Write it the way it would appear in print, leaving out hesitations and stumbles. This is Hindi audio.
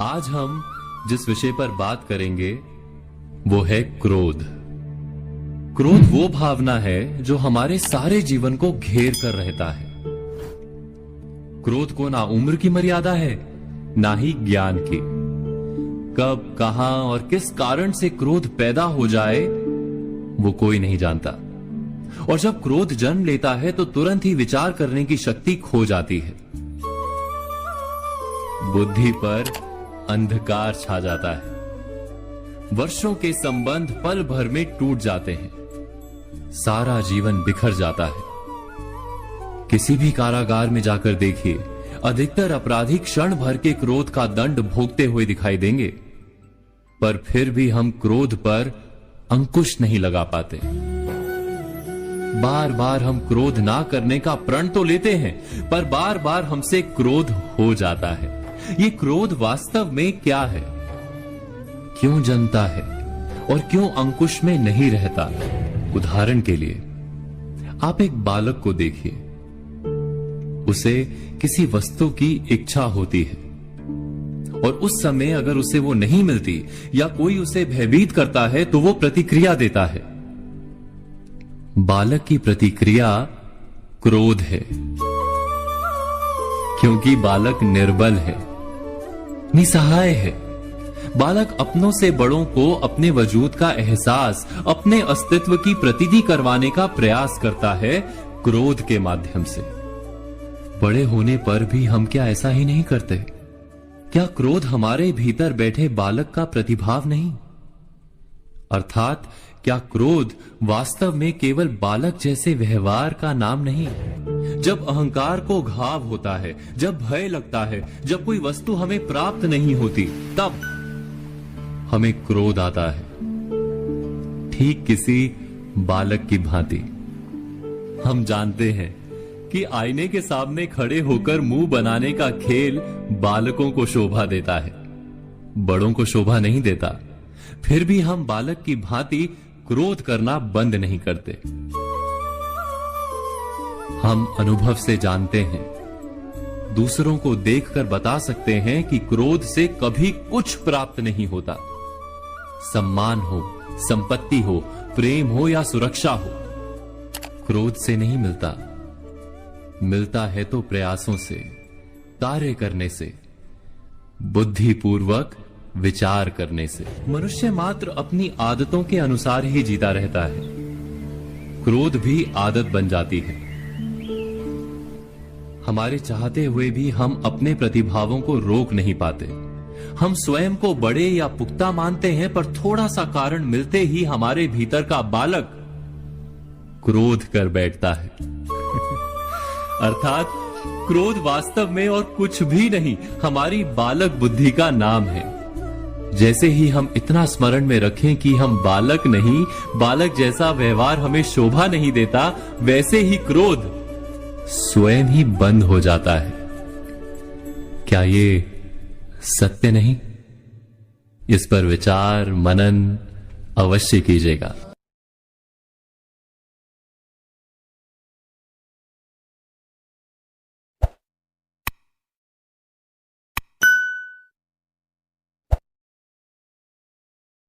आज हम जिस विषय पर बात करेंगे वो है क्रोध। क्रोध वो भावना है जो हमारे सारे जीवन को घेर कर रहता है। क्रोध को ना उम्र की मर्यादा है, ना ही ज्ञान की। कब, कहां और किस कारण से क्रोध पैदा हो जाए वो कोई नहीं जानता। और जब क्रोध जन्म लेता है तो तुरंत ही विचार करने की शक्ति खो जाती है। बुद्धि पर अंधकार छा जाता है। वर्षों के संबंध पल भर में टूट जाते हैं। सारा जीवन बिखर जाता है। किसी भी कारागार में जाकर देखिए, अधिकतर अपराधी क्षण भर के क्रोध का दंड भोगते हुए दिखाई देंगे, पर फिर भी हम क्रोध पर अंकुश नहीं लगा पाते। बार बार हम क्रोध ना करने का प्रण तो लेते हैं, पर बार बार हमसे क्रोध हो जाता है। ये क्रोध वास्तव में क्या है, क्यों जन्मता है और क्यों अंकुश में नहीं रहता? उदाहरण के लिए आप एक बालक को देखिए। उसे किसी वस्तु की इच्छा होती है और उस समय अगर उसे वो नहीं मिलती या कोई उसे भयभीत करता है तो वो प्रतिक्रिया देता है। बालक की प्रतिक्रिया क्रोध है, क्योंकि बालक निर्बल है, निसहाय है। बालक अपनों से बड़ों को अपने वजूद का एहसास, अपने अस्तित्व की प्रतीति करवाने का प्रयास करता है क्रोध के माध्यम से। बड़े होने पर भी हम क्या ऐसा ही नहीं करते? क्या क्रोध हमारे भीतर बैठे बालक का प्रतिभाव नहीं? अर्थात क्या क्रोध वास्तव में केवल बालक जैसे व्यवहार का नाम नहीं? जब अहंकार को घाव होता है, जब भय लगता है, जब कोई वस्तु हमें प्राप्त नहीं होती, तब हमें क्रोध आता है, ठीक किसी बालक की भांति। हम जानते हैं कि आईने के सामने खड़े होकर मुंह बनाने का खेल बालकों को शोभा देता है, बड़ों को शोभा नहीं देता। फिर भी हम बालक की भांति क्रोध करना बंद नहीं करते। हम अनुभव से जानते हैं, दूसरों को देखकर बता सकते हैं कि क्रोध से कभी कुछ प्राप्त नहीं होता। सम्मान हो, संपत्ति हो, प्रेम हो या सुरक्षा हो, क्रोध से नहीं मिलता। मिलता है तो प्रयासों से, कार्य करने से, बुद्धिपूर्वक विचार करने से। मनुष्य मात्र अपनी आदतों के अनुसार ही जीता रहता है। क्रोध भी आदत बन जाती है। हमारे चाहते हुए भी हम अपने प्रतिभावों को रोक नहीं पाते। हम स्वयं को बड़े या पुख्ता मानते हैं, पर थोड़ा सा कारण मिलते ही हमारे भीतर का बालक क्रोध कर बैठता है। अर्थात क्रोध वास्तव में और कुछ भी नहीं, हमारी बालक बुद्धि का नाम है। जैसे ही हम इतना स्मरण में रखें कि हम बालक नहीं, बालक जैसा व्यवहार हमें शोभा नहीं देता, वैसे ही क्रोध स्वयं ही बंद हो जाता है। क्या ये सत्य नहीं? इस पर विचार मनन अवश्य कीजिएगा।